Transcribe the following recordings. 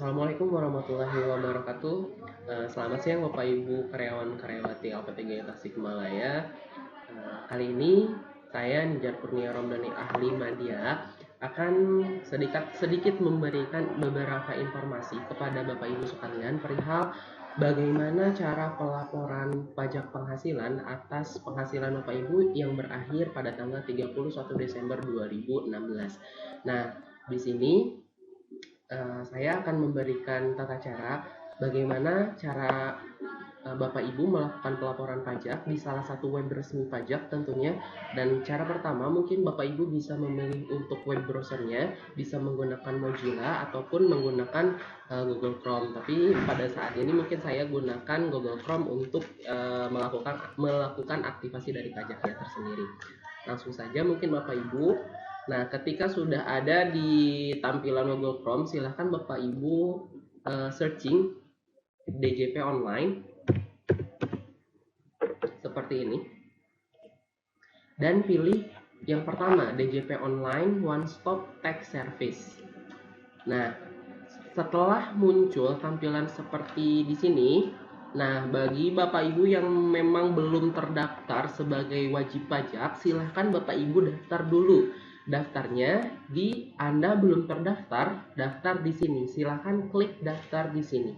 Assalamualaikum warahmatullahi wabarakatuh. Selamat siang Bapak Ibu karyawan karyawati LPTG Tasikmalaya. Kali ini saya Nijar Kurnia Romdani ahli media akan sedikit memberikan beberapa informasi kepada Bapak Ibu sekalian perihal bagaimana cara pelaporan pajak penghasilan atas penghasilan Bapak Ibu yang berakhir pada tanggal 31 Desember 2016. Nah, di sini saya akan memberikan tata cara bagaimana cara Bapak Ibu melakukan pelaporan pajak di salah satu web resmi pajak tentunya. Dan cara pertama mungkin Bapak Ibu bisa memilih untuk web browsernya, bisa menggunakan Mozilla ataupun menggunakan Google Chrome. Tapi pada saat ini mungkin saya gunakan Google Chrome untuk melakukan aktivasi dari pajaknya tersendiri. Langsung saja mungkin Bapak Ibu. Nah, ketika sudah ada di tampilan Google Chrome, silahkan Bapak Ibu searching DJP Online seperti ini. Dan pilih yang pertama, DJP Online One Stop Tax Service. Nah, setelah muncul tampilan seperti di sini, nah bagi Bapak Ibu yang memang belum terdaftar sebagai wajib pajak, silahkan Bapak Ibu daftar dulu. Daftarnya di Anda belum terdaftar, daftar di sini. Silahkan klik daftar di sini.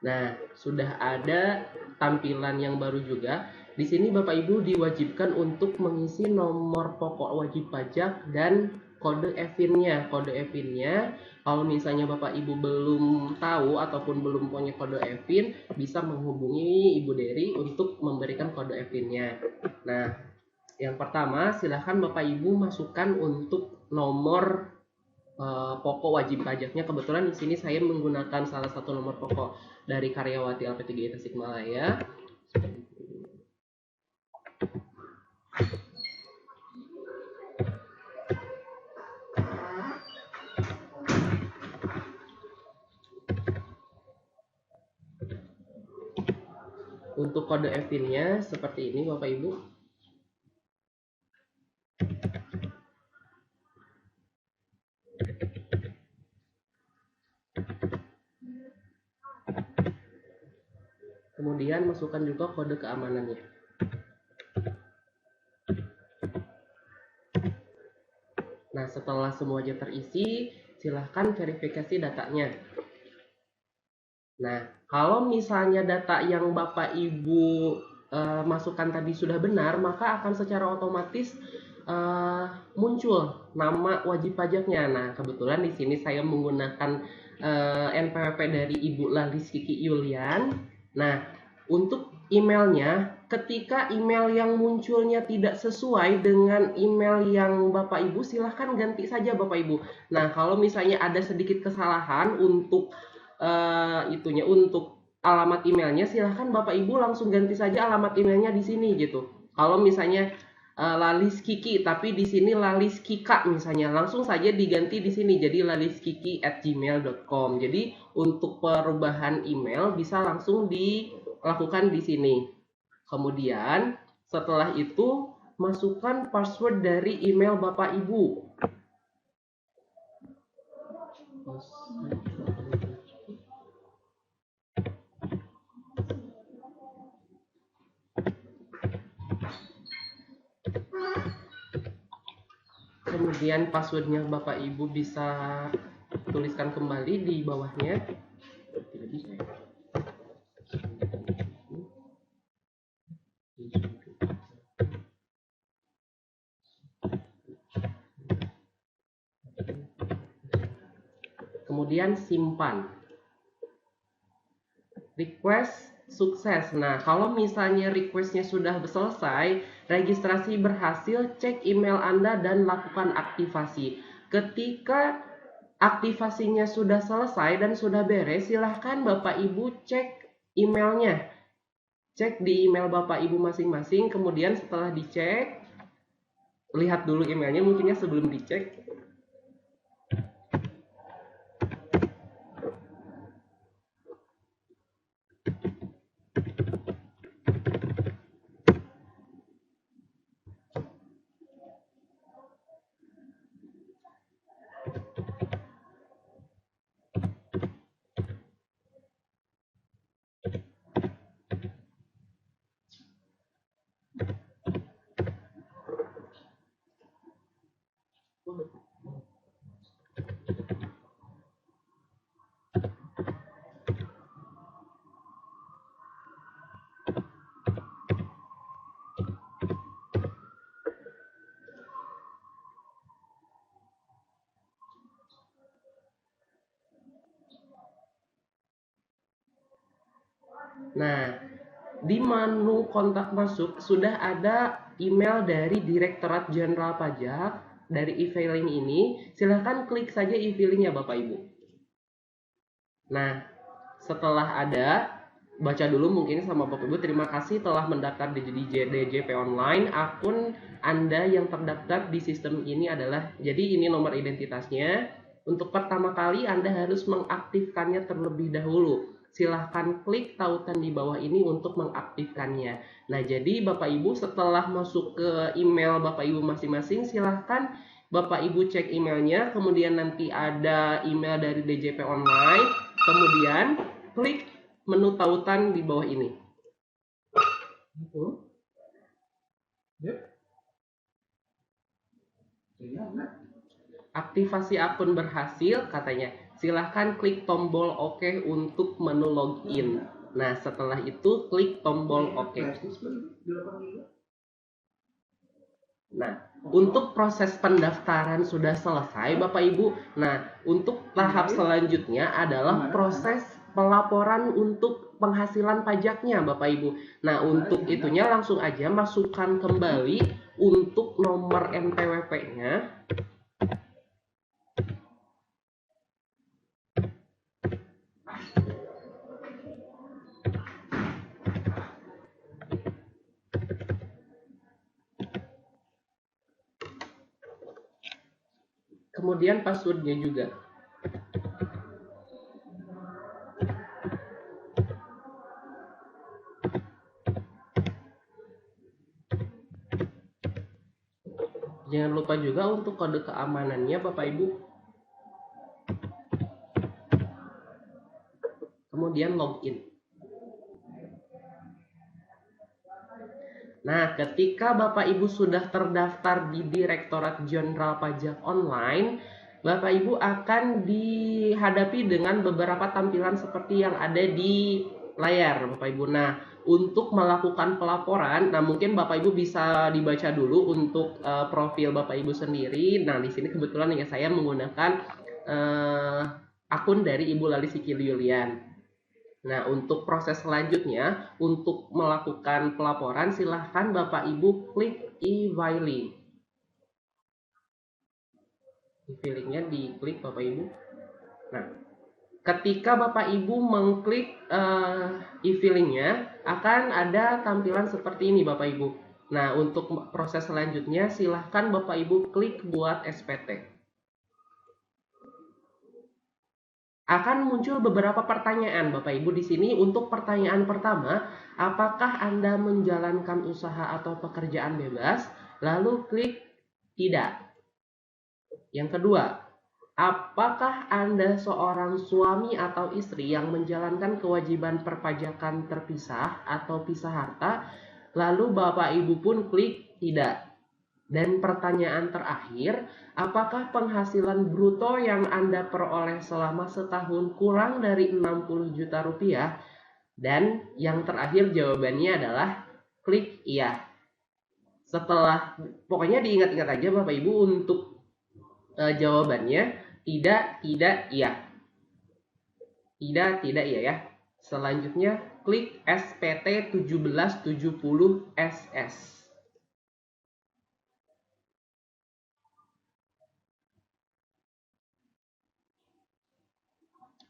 Nah, sudah ada tampilan yang baru juga. Di sini Bapak Ibu diwajibkan untuk mengisi nomor pokok wajib pajak dan kode EVIN-nya. Kode EVIN-nya, kalau misalnya Bapak Ibu belum tahu ataupun belum punya kode EVIN, bisa menghubungi Ibu Dery untuk memberikan kode EVIN-nya. Nah, yang pertama, silahkan Bapak Ibu masukkan untuk nomor pokok wajib pajaknya. Kebetulan di sini saya menggunakan salah satu nomor pokok dari karyawati LP3I Tasikmalaya. Untuk kode EVIN-nya seperti ini Bapak Ibu. Kemudian masukkan juga kode keamanannya. Nah, setelah semuanya terisi, silahkan verifikasi datanya. Nah, kalau misalnya data yang Bapak Ibu masukkan tadi sudah benar, maka akan secara otomatis muncul nama wajib pajaknya. Nah, kebetulan di sini saya menggunakan NPWP dari Ibu Lalis Kiki Yulian. Nah, untuk emailnya, ketika email yang munculnya tidak sesuai dengan email yang Bapak Ibu, silahkan ganti saja Bapak Ibu. Nah, kalau misalnya ada sedikit kesalahan untuk untuk alamat emailnya, silahkan Bapak Ibu langsung ganti saja alamat emailnya di sini gitu. Kalau misalnya Lalis Kiki tapi di sini Lalis Kika misalnya, langsung saja diganti di sini jadi laliskiki@gmail.com. Jadi untuk perubahan email bisa langsung dilakukan di sini. Kemudian setelah itu masukkan password dari email Bapak Ibu. Kemudian passwordnya Bapak Ibu bisa tuliskan kembali di bawahnya. Kemudian simpan. Request sukses. Nah, kalau misalnya requestnya sudah selesai, registrasi berhasil, cek email Anda dan lakukan aktivasi. Ketika aktivasinya sudah selesai dan sudah beres, silahkan Bapak Ibu cek emailnya. Cek di email Bapak Ibu masing-masing, kemudian setelah dicek, lihat dulu emailnya mungkinnya sebelum dicek. Nah, di menu kontak masuk sudah ada email dari Direktorat Jenderal Pajak dari e-filing ini. Silahkan klik saja e-filingnya Bapak Ibu. Nah, setelah ada, baca dulu mungkin sama Bapak Ibu. Terima kasih telah mendaftar di DJP Online. Akun Anda yang terdaftar di sistem ini adalah, jadi ini nomor identitasnya. Untuk pertama kali Anda harus mengaktifkannya terlebih dahulu. Silahkan klik tautan di bawah ini untuk mengaktifkannya. Nah, jadi Bapak Ibu setelah masuk ke email Bapak Ibu masing-masing, silahkan Bapak Ibu cek emailnya, kemudian nanti ada email dari DJP Online, kemudian klik menu tautan di bawah ini. Aktivasi akun berhasil katanya. Silahkan klik tombol OK untuk menu login. Nah, setelah itu klik tombol OK. Nah, untuk proses pendaftaran sudah selesai Bapak Ibu. Nah, untuk tahap selanjutnya adalah proses pelaporan untuk penghasilan pajaknya Bapak Ibu. Nah, untuk itunya langsung aja masukkan kembali untuk nomor NPWP-nya. Kemudian passwordnya juga. Jangan lupa juga untuk kode keamanannya Bapak Ibu. Kemudian login. Nah, ketika Bapak Ibu sudah terdaftar di Direktorat Jenderal Pajak Online, Bapak Ibu akan dihadapi dengan beberapa tampilan seperti yang ada di layar Bapak Ibu. Nah, untuk melakukan pelaporan, nah mungkin Bapak Ibu bisa dibaca dulu untuk profil Bapak Ibu sendiri. Nah, di sini kebetulan ya saya menggunakan akun dari Ibu Lali Sikili Yulian. Nah, untuk proses selanjutnya, untuk melakukan pelaporan, silahkan Bapak Ibu klik e-filing. E-filingnya diklik Bapak Ibu. Nah, ketika Bapak Ibu mengklik e-filingnya, akan ada tampilan seperti ini Bapak Ibu. Nah, untuk proses selanjutnya, silahkan Bapak Ibu klik buat SPT. Akan muncul beberapa pertanyaan Bapak Ibu di sini. Untuk pertanyaan pertama, apakah Anda menjalankan usaha atau pekerjaan bebas? Lalu klik tidak. Yang kedua, apakah Anda seorang suami atau istri yang menjalankan kewajiban perpajakan terpisah atau pisah harta? Lalu Bapak Ibu pun klik tidak. Dan pertanyaan terakhir, apakah penghasilan bruto yang Anda peroleh selama setahun kurang dari 60 juta rupiah? Dan yang terakhir jawabannya adalah klik iya. Setelah, pokoknya diingat-ingat aja Bapak Ibu untuk jawabannya tidak, iya. Tidak, iya ya. Selanjutnya klik SPT 1770 SS.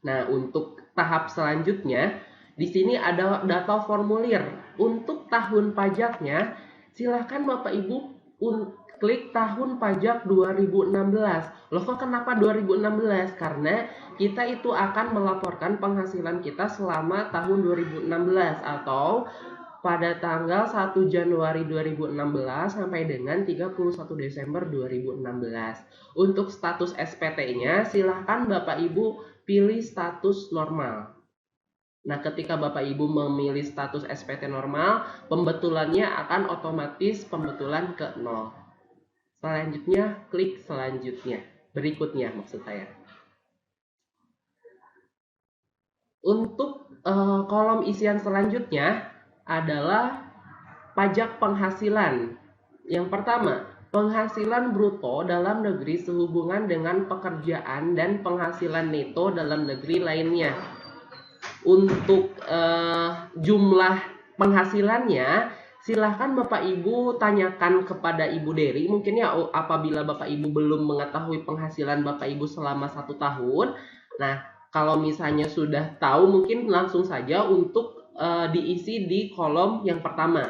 Nah, untuk tahap selanjutnya, di sini ada data formulir. Untuk tahun pajaknya, silahkan Bapak Ibu klik tahun pajak 2016. Loh kok kenapa 2016? Karena kita itu akan melaporkan penghasilan kita selama tahun 2016 atau pada tanggal 1 Januari 2016 sampai dengan 31 Desember 2016. Untuk status SPT-nya, silahkan Bapak Ibu pilih status normal. Nah, ketika Bapak Ibu memilih status SPT normal, pembetulannya akan otomatis pembetulan ke 0. Selanjutnya, klik selanjutnya. Berikutnya maksud saya. Untuk kolom isian selanjutnya adalah pajak penghasilan. Yang pertama, penghasilan bruto dalam negeri sehubungan dengan pekerjaan dan penghasilan neto dalam negeri lainnya. Untuk jumlah penghasilannya, silahkan Bapak Ibu tanyakan kepada Ibu Dery. Mungkin ya apabila Bapak Ibu belum mengetahui penghasilan Bapak Ibu selama 1 tahun. Nah, kalau misalnya sudah tahu, mungkin langsung saja untuk diisi di kolom yang pertama.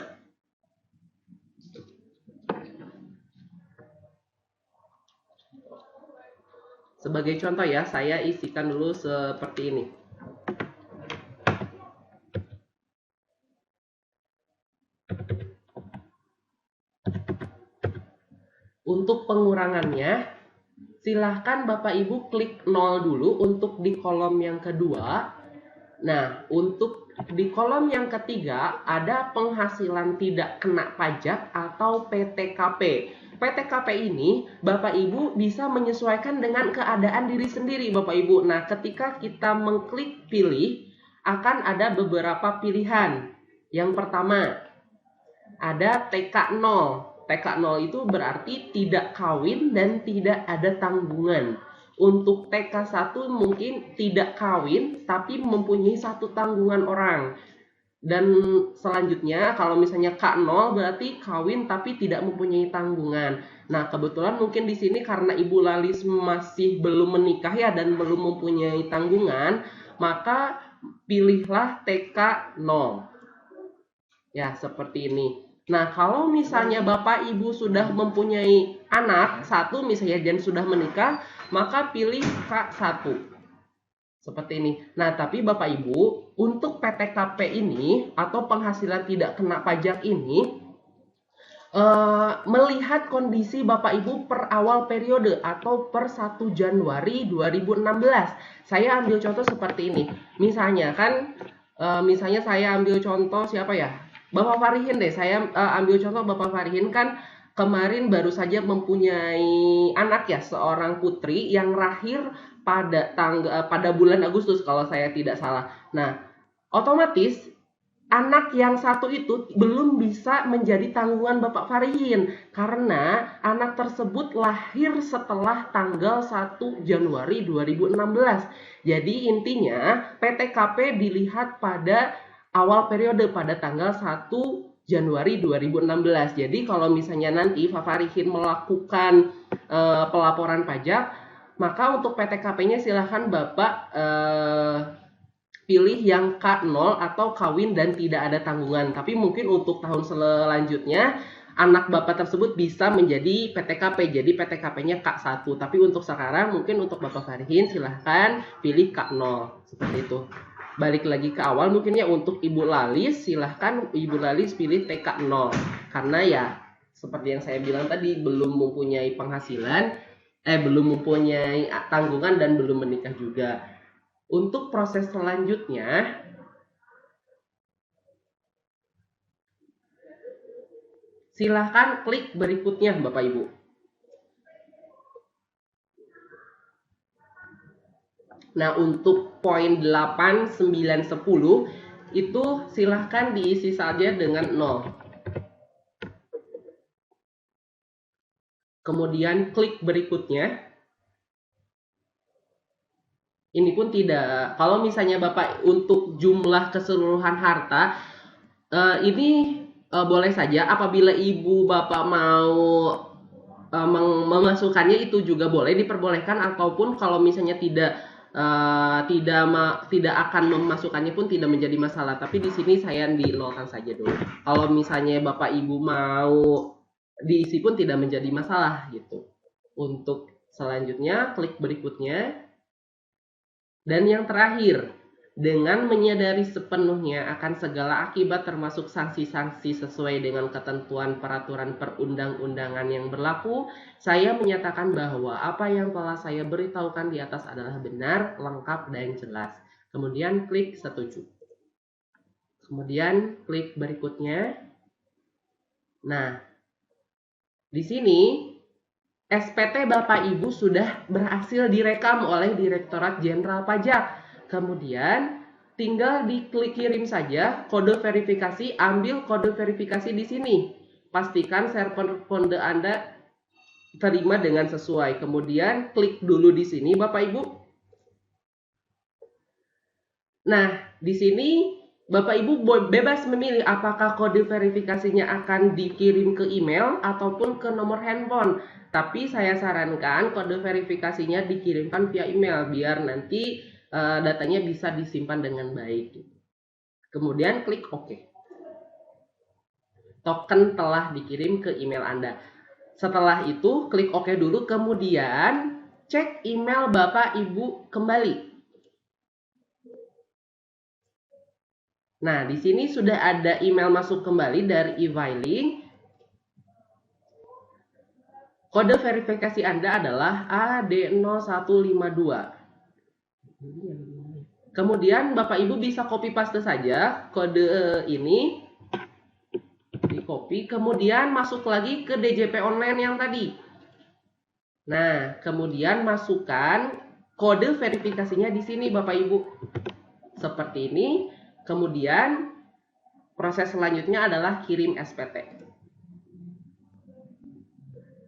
Sebagai contoh ya, saya isikan dulu seperti ini. Untuk pengurangannya, silahkan Bapak Ibu klik 0 dulu untuk di kolom yang kedua. Nah, untuk di kolom yang ketiga ada penghasilan tidak kena pajak atau PTKP. PTKP ini Bapak Ibu bisa menyesuaikan dengan keadaan diri sendiri Bapak Ibu. Nah, ketika kita mengklik pilih, akan ada beberapa pilihan. Yang pertama, ada TK0. TK0 itu berarti tidak kawin dan tidak ada tanggungan. Untuk TK1 mungkin tidak kawin tapi mempunyai 1 tanggungan orang. Dan selanjutnya kalau misalnya K0 berarti kawin tapi tidak mempunyai tanggungan. Nah, kebetulan mungkin di sini karena Ibu Lalis masih belum menikah ya dan belum mempunyai tanggungan, maka pilihlah TK0. Ya, seperti ini. Nah, kalau misalnya Bapak Ibu sudah mempunyai anak 1 misalnya dan sudah menikah, maka pilih K1. Seperti ini. Nah, tapi Bapak Ibu, untuk PTKP ini atau penghasilan tidak kena pajak ini, melihat kondisi Bapak Ibu per awal periode atau per 1 Januari 2016. Saya ambil contoh seperti ini. Misalnya kan, misalnya saya ambil contoh siapa ya? Bapak Farihin deh. Saya ambil contoh Bapak Farihin kan kemarin baru saja mempunyai anak ya, seorang putri yang lahir pada bulan Agustus kalau saya tidak salah. Nah, otomatis anak yang 1 itu belum bisa menjadi tanggungan Bapak Farihin karena anak tersebut lahir setelah tanggal 1 Januari 2016. Jadi intinya PTKP dilihat pada awal periode pada tanggal 1 Januari 2016. Jadi kalau misalnya nanti Pak Farihin melakukan pelaporan pajak, maka untuk PTKP-nya silahkan Bapak pilih yang K0 atau kawin dan tidak ada tanggungan. Tapi mungkin untuk tahun selanjutnya anak Bapak tersebut bisa menjadi PTKP. Jadi PTKP-nya K1. Tapi untuk sekarang mungkin untuk Bapak Farihin silahkan pilih K0. Seperti itu. Balik lagi ke awal mungkin ya untuk Ibu Lalis, silahkan Ibu Lalis pilih TK0. Karena ya seperti yang saya bilang tadi belum mempunyai penghasilan, belum mempunyai tanggungan dan belum menikah juga. Untuk proses selanjutnya, silahkan klik berikutnya Bapak Ibu. Nah, untuk poin 8, 9, 10 itu silahkan diisi saja dengan 0. Kemudian klik berikutnya. Ini pun tidak. Kalau misalnya Bapak untuk jumlah keseluruhan harta, ini boleh saja apabila Ibu Bapak mau memasukkannya itu juga boleh diperbolehkan, ataupun kalau misalnya tidak akan memasukkannya pun tidak menjadi masalah. Tapi di sini saya dinolkan saja dulu. Kalau misalnya Bapak Ibu mau diisi pun tidak menjadi masalah gitu. Untuk selanjutnya klik berikutnya. Dan yang terakhir, dengan menyadari sepenuhnya akan segala akibat termasuk sanksi-sanksi sesuai dengan ketentuan peraturan perundang-undangan yang berlaku, saya menyatakan bahwa apa yang telah saya beritahukan di atas adalah benar, lengkap, dan jelas. Kemudian klik setuju. Kemudian klik berikutnya. Nah, di sini SPT Bapak Ibu sudah berhasil direkam oleh Direktorat Jenderal Pajak. Kemudian tinggal diklik kirim saja kode verifikasi, ambil kode verifikasi di sini. Pastikan server kode Anda terima dengan sesuai. Kemudian klik dulu di sini Bapak Ibu. Nah, di sini Bapak Ibu bebas memilih apakah kode verifikasinya akan dikirim ke email ataupun ke nomor handphone. Tapi saya sarankan kode verifikasinya dikirimkan via email biar nanti datanya bisa disimpan dengan baik. Kemudian klik OK. Token telah dikirim ke email Anda. Setelah itu klik OK dulu, kemudian cek email Bapak Ibu kembali. Nah, di sini sudah ada email masuk kembali dari e-filing. Kode verifikasi Anda adalah AD0152. Kemudian Bapak Ibu bisa copy paste saja kode ini. Di copy, kemudian masuk lagi ke DJP online yang tadi. Nah, kemudian masukkan kode verifikasinya di sini Bapak Ibu. Seperti ini. Kemudian proses selanjutnya adalah kirim SPT.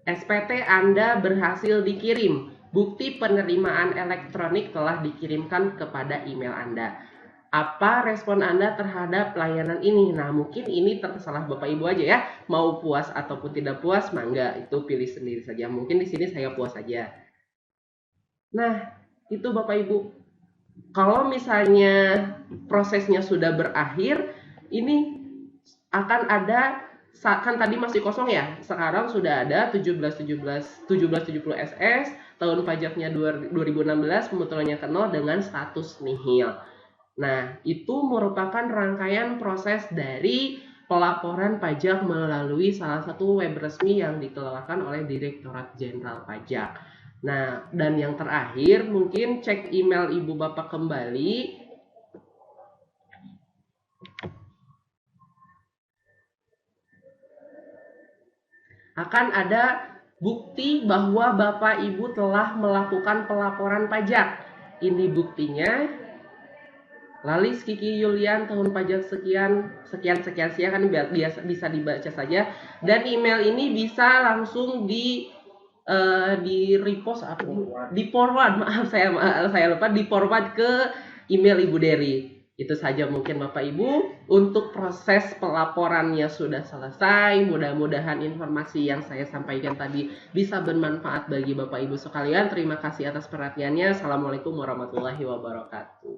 SPT Anda berhasil dikirim. Bukti penerimaan elektronik telah dikirimkan kepada email Anda. Apa respon Anda terhadap layanan ini? Nah, mungkin ini terserah Bapak Ibu aja ya. Mau puas ataupun tidak puas, mangga, itu pilih sendiri saja. Mungkin di sini saya puas saja. Nah, itu Bapak Ibu. Kalau misalnya prosesnya sudah berakhir, ini akan ada, kan tadi masih kosong ya, sekarang sudah ada 1770 SS, tahun pajaknya 2016, pemotorannya ke 0 dengan status nihil. Nah, itu merupakan rangkaian proses dari pelaporan pajak melalui salah satu web resmi yang dikelolakan oleh Direktorat Jenderal Pajak. Nah, dan yang terakhir mungkin cek email Ibu Bapak kembali. Akan ada bukti bahwa Bapak Ibu telah melakukan pelaporan pajak. Ini buktinya. Lalis Kiki Yulian tahun pajak sekian kan bisa dibaca saja, dan email ini bisa langsung di repost di forward, saya lupa, di forward ke email Ibu Dery. Itu saja mungkin Bapak Ibu, untuk proses pelaporannya sudah selesai. Mudah-mudahan informasi yang saya sampaikan tadi bisa bermanfaat bagi Bapak Ibu sekalian. Terima kasih atas perhatiannya. Assalamualaikum warahmatullahi wabarakatuh.